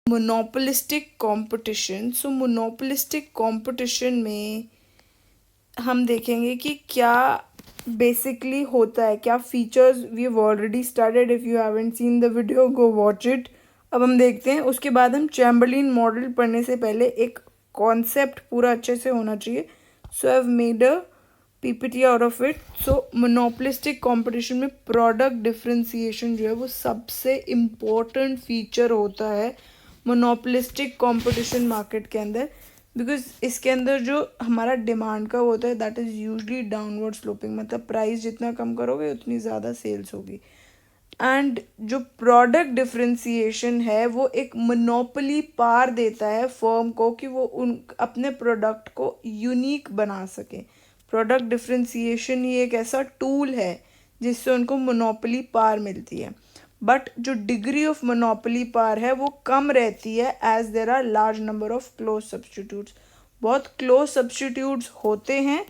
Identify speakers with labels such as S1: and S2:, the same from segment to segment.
S1: Monopolistic competition. So monopolistic competition में हम देखेंगे कि क्या बेसिकली होता है, क्या features we have already started. If you haven't seen the video go watch it. अब हम देखते हैं, उसके बाद हम चैम्बरलिन मॉडल पढ़ने से पहले एक कॉन्सेप्ट पूरा अच्छे से होना चाहिए। So I have made a PPT out of it. So monopolistic competition में प्रोडक्ट डिफरेंशिएशन जो है वो सबसे इम्पोर्टेंट फीचर होता है मोनोपोलिस्टिक कंपटीशन मार्केट के अंदर, बिकॉज इसके अंदर जो हमारा डिमांड का होता है that is usually downward sloping, मतलब प्राइस जितना कम करोगे उतनी ज़्यादा सेल्स होगी। एंड जो प्रोडक्ट डिफरेंशिएशन है वो एक मोनोपोली पार देता है फर्म को कि वो उन अपने प्रोडक्ट को यूनिक बना सके। प्रोडक्ट डिफरेंशिएशन ही एक ऐसा टूल है जिससे उनको मोनोपोली पार मिलती है। बट जो डिग्री ऑफ मोनोपोली पार है वो कम रहती है as there are large number of close substitutes. बहुत क्लोज सब्सटीट्यूट्स होते हैं,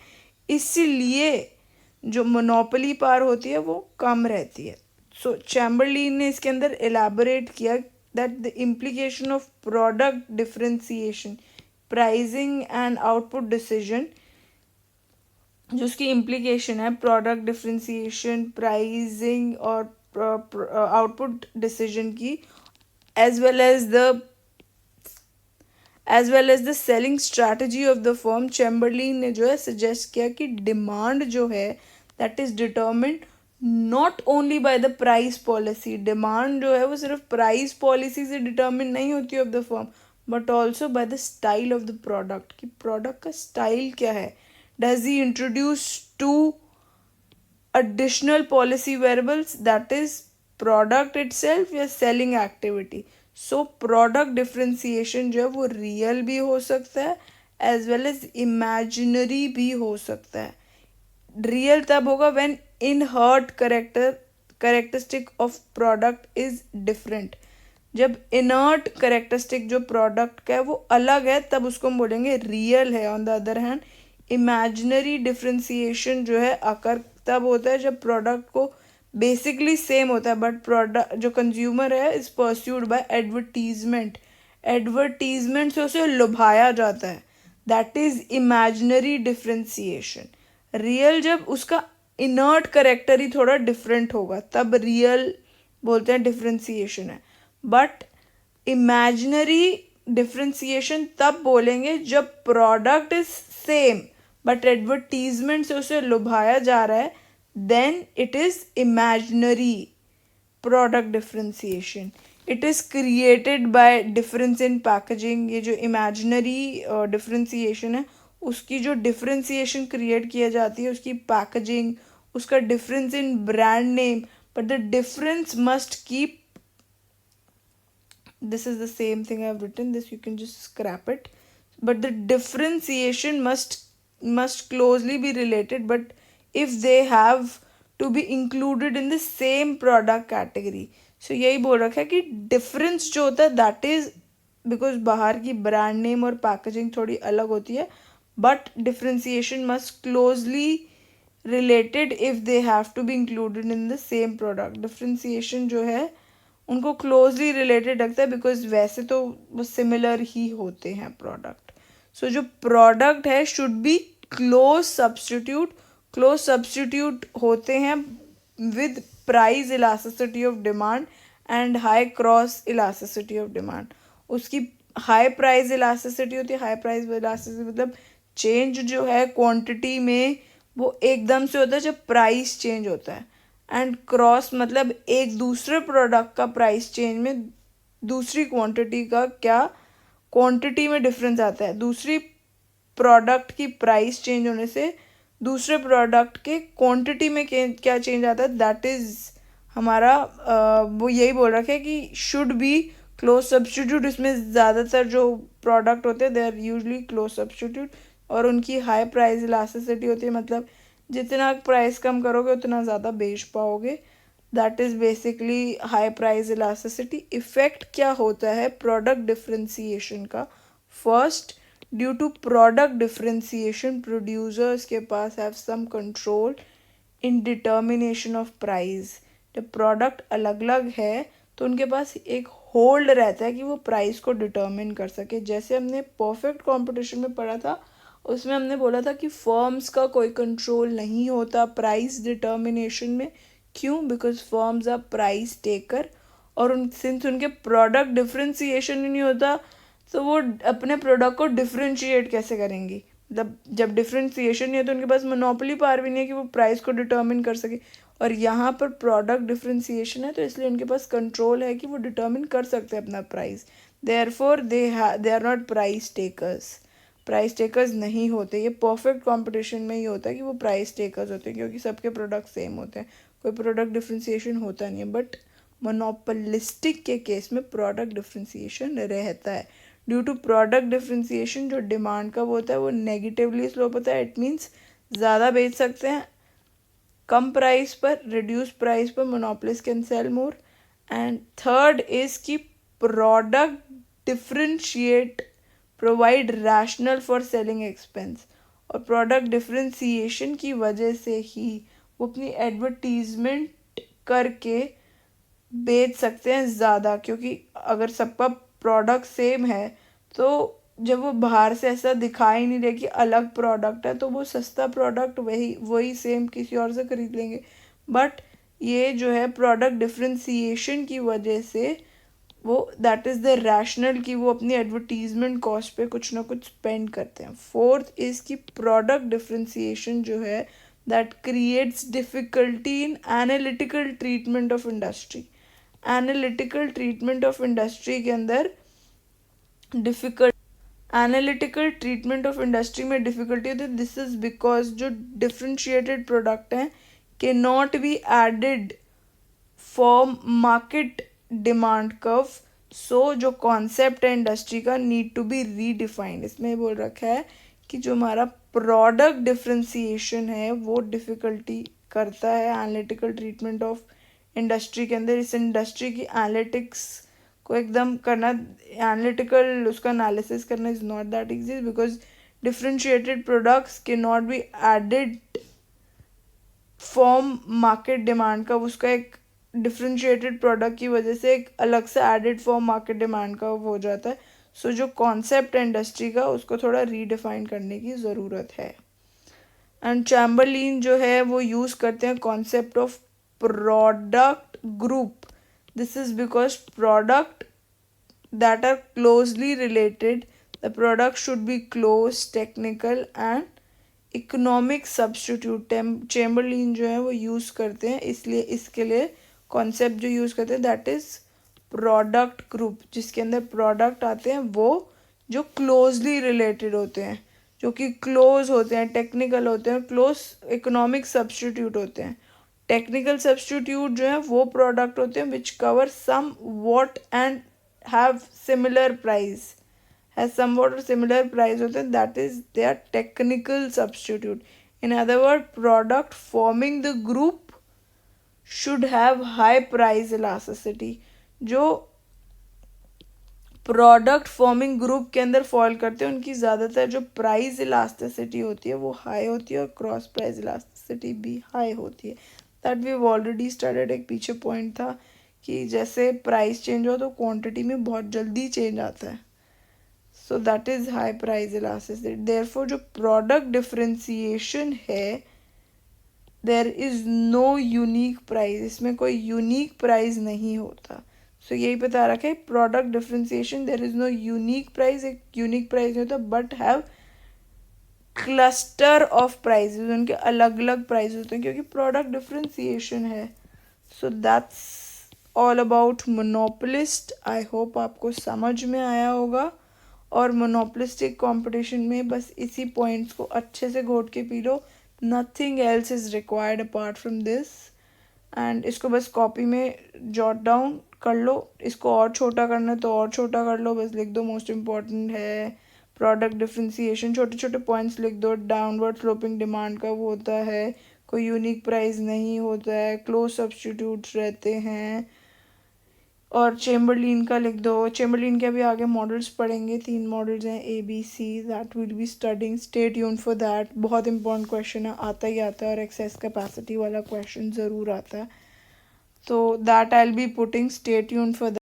S1: इसीलिए जो मोनोपोली पार होती है वो कम रहती है। सो चैम्बरलिन ने इसके अंदर एलैबोरेट किया that the implication of product differentiation, pricing and output decision, जो उसकी इम्प्लीकेशन है प्रोडक्ट डिफरेंशिएशन, प्राइसिंग और आउटपुट डिसीजन की, as well as the selling strategy of the firm. Chamberlin ने जो है सजेस्ट किया कि डिमांड जो है that is determined not only by the price policy. Demand जो है वो सिर्फ प्राइस पॉलिसी से डिटर्मिन नहीं होती of the firm, but also by the style of the product, कि प्रोडक्ट का स्टाइल क्या है। Does he introduce to additional policy variables, that is product itself या selling activity। So product differentiation जो है वो रियल भी हो सकता है एज वेल एज इमेजिनरी भी हो सकता है। रियल तब होगा when inherent characteristic of product is different. जब इनर्ट करेक्टरिस्टिक जो प्रोडक्ट का है वो अलग है तब उसको हम बोलेंगे रियल है। On the other hand imaginary differentiation जो है अकर तब होता है जब प्रोडक्ट को बेसिकली सेम होता है बट प्रोडक्ट जो कंज्यूमर है is persuaded by advertisement. Advertisement से उसे लुभाया जाता है, that is imaginary differentiation. Real जब उसका इनर्ट करेक्टर ही थोड़ा डिफरेंट होगा तब रियल बोलते हैं डिफरेंशिएशन है। बट इमेजिनरी डिफरेंशिएशन तब बोलेंगे जब product is same but advertisement से उसे लुभाया जा रहा है, then it is imaginary product differentiation. It is created by difference in packaging. ये जो इमेजिनरी डिफरेंशिएशन है उसकी जो डिफरेंशिएशन क्रिएट किया जाती है उसकी पैकेजिंग, उसका difference in brand name, but the difference must keep, this is the same thing I've written this, you can just scrap it, but the differentiation must closely be related, but if they have to be included in the same product category। so यही बोल रखा है कि difference जो होता है that is because बाहर की brand name और packaging थोड़ी अलग होती है, but differentiation must closely related if they have to be included in the same product। differentiation जो है उनको क्लोजली रिलेटेड रखता है बिकॉज वैसे तो वो सिमिलर ही होते हैं प्रोडक्ट। सो जो प्रोडक्ट है should be close substitute. Close substitute होते हैं with price elasticity of demand and high cross elasticity of demand. उसकी हाई प्राइस इलास्टिसिटी होती है। हाई प्राइस इलास्टिसिटी मतलब चेंज जो है क्वांटिटी में वो एकदम से होता है जब प्राइस चेंज होता है, एंड क्रॉस मतलब एक दूसरे प्रोडक्ट का प्राइस चेंज में दूसरी क्वांटिटी का क्या क्वांटिटी में डिफरेंस आता है। दूसरी प्रोडक्ट की प्राइस चेंज होने से दूसरे प्रोडक्ट के क्वांटिटी में क्या चेंज आता है, दैट इज हमारा वो यही बोल रखा है कि शुड बी क्लोज सब्स्टिट्यूट। इसमें ज़्यादातर जो प्रोडक्ट होते हैं they are usually close substitute और उनकी हाई प्राइस इलास्टिसिटी होती है, मतलब जितना प्राइस कम करोगे उतना ज़्यादा बेच पाओगे। That is basically high price elasticity. Effect क्या होता है प्रोडक्ट डिफरेंशिएशन का? First, due to product differentiation producers के पास have some control in determination of price. जब प्रोडक्ट अलग अलग है तो उनके पास एक होल्ड रहता है कि वो प्राइस को डिटर्मिन कर सके। जैसे हमने परफेक्ट कंपटीशन में पढ़ा था, उसमें हमने बोला था कि फर्म्स का कोई कंट्रोल नहीं होता प्राइस डिटर्मिनेशन में। क्यों? Because firms are price taker, और सिंस उनके प्रोडक्ट डिफ्रेंसिएशन ही नहीं होता, तो वो अपने प्रोडक्ट को डिफ्रेंशिएट कैसे करेंगी? मतलब जब डिफ्रेंसिएशन नहीं है तो उनके पास मोनोपोली पावर भी नहीं है कि वो प्राइस को डिटर्मिन कर सके। और यहाँ पर प्रोडक्ट डिफ्रेंसिएशन है, तो इसलिए उनके पास कंट्रोल है कि वो डिटर्मिन कर सकते हैं अपना price. Therefore they are not price takers. Price takers नहीं होते। ये परफेक्ट कंपटीशन में ही होता है कि वो प्राइस टेकर्स होते हैं, क्योंकि सबके प्रोडक्ट सेम होते हैं, कोई प्रोडक्ट डिफ्रेंसिएशन होता नहीं है। बट मोनोपोलिस्टिक के केस में प्रोडक्ट डिफ्रेंसिएशन रहता है। ड्यू टू प्रोडक्ट डिफ्रेंसिएशन जो डिमांड का होता है वो नेगेटिवली स्लोप होता है। इट मीन्स ज़्यादा बेच सकते हैं कम प्राइस पर, रिड्यूस प्राइस पर, monopolist can sell more. And third is कि product differentiate provide rational for selling expense. और प्रोडक्ट डिफ्रेंसिएशन की वजह से ही वो अपनी एडवर्टीजमेंट करके बेच सकते हैं ज़्यादा, क्योंकि अगर सबका प्रोडक्ट सेम है तो जब वो बाहर से ऐसा दिखाई नहीं दे कि अलग प्रोडक्ट है, तो वो सस्ता प्रोडक्ट वही सेम किसी और से खरीद लेंगे। बट ये जो है प्रोडक्ट डिफ्रेंसिएशन की वजह से वो दैट इज़ द रैशनल कि वो अपनी एडवर्टीजमेंट कॉस्ट पे कुछ ना कुछ स्पेंड करते हैं। फोर्थ इज़ कि प्रोडक्ट डिफ्रेंसिएशन जो है that creates difficulty in analytical treatment of industry. Analytical treatment of industry के अंदर एनालिटिकल ट्रीटमेंट ऑफ इंडस्ट्री में डिफ़िकल्टी होती है। दिस इज़ बिकॉज जो डिफ्रेंशिएटेड प्रोडक्ट हैं can not be added for market demand curve. So जो concept है industry का नीड टू बी रीडिफाइंड। इसमें बोल रखा है कि जो हमारा प्रोडक्ट डिफ्रेंसिएशन है वो डिफ़िकल्टी करता है एनालिटिकल ट्रीटमेंट ऑफ इंडस्ट्री के अंदर। इस इंडस्ट्री की एनालिटिक्स को एकदम करना, एनालिटिकल उसका एनालिसिस करना is not that easy, because differentiated products can not be added for market demand का। उसका एक डिफ्रेंशिएटेड प्रोडक्ट की वजह से एक अलग से एडेड फॉर्म मार्केट डिमांड का हो जाता है। सो जो कॉन्सेप्ट है इंडस्ट्री का उसको थोड़ा रीडिफाइन करने की ज़रूरत है। एंड चैम्बरलिन जो है वो यूज़ करते हैं concept of product group. This is because product that are closely related, the product should be close, technical and economic substitute। Chamberlain जो है वो यूज़ करते हैं, इसलिए इसके लिए कॉन्सेप्ट जो यूज़ करते हैं दैट इज़ प्रोडक्ट ग्रुप, जिसके अंदर प्रोडक्ट आते हैं वो जो क्लोजली रिलेटेड होते हैं, जो कि क्लोज होते हैं, टेक्निकल होते हैं, क्लोज इकोनॉमिक सब्स्टिट्यूट होते हैं। टेक्निकल सब्स्टिट्यूट जो है वो प्रोडक्ट होते हैं which cover somewhat and have similar price, has somewhat or similar price होते हैं, that is they are technical substitute. In other word, product forming the group should have high price elasticity। जो product forming group के अंदर fall करते हैं उनकी ज़्यादातर जो प्राइस इलास्टिसिटी होती है वो हाई होती है और क्रॉस प्राइस इलास्टिसिटी भी हाई होती है। That we already studied. एक पीछे पॉइंट था कि जैसे प्राइस चेंज हो तो क्वांटिटी में बहुत जल्दी चेंज आता है। So that is high price elasticity. Therefore जो प्रोडक्ट डिफ्रेंसिएशन है there is no unique price, इसमें कोई यूनिक प्राइस नहीं होता। सो यही बता रखा है product differentiation there is no unique price, एक यूनिक प्राइस नहीं होता, but have cluster of prices, उनके अलग अलग प्राइस होते हैं क्योंकि प्रोडक्ट डिफ्रेंसिएशन है। So that's all about monopolist. I hope आपको समझ में आया होगा। और मोनोपोलिस्टिक कंपटीशन में बस इसी पॉइंट्स को अच्छे से घोट के P low, nothing else is required apart from this. And इसको बस कॉपी में जॉट डाउन कर लो, इसको और छोटा करना है तो और छोटा कर लो, बस लिख दो मोस्ट इम्पॉर्टेंट है प्रोडक्ट डिफ्रेंसिएशन, छोटे छोटे पॉइंट्स लिख दो। डाउनवर्ड स्लोपिंग डिमांड का वो होता है, कोई यूनिक प्राइस नहीं होता है, क्लोज सब्स्टिट्यूट्स रहते हैं। और चैम्बरलिन का लिख दो। चैम्बरलिन के अभी आगे मॉडल्स पढ़ेंगे, 3 मॉडल्स हैं ABC, that will be studying, stay tuned for that. बहुत इंपॉर्टेंट क्वेश्चन है, आता ही आता है, और एक्सेस कैपेसिटी वाला क्वेश्चन ज़रूर आता है, तो that I will be putting, stay tuned for that.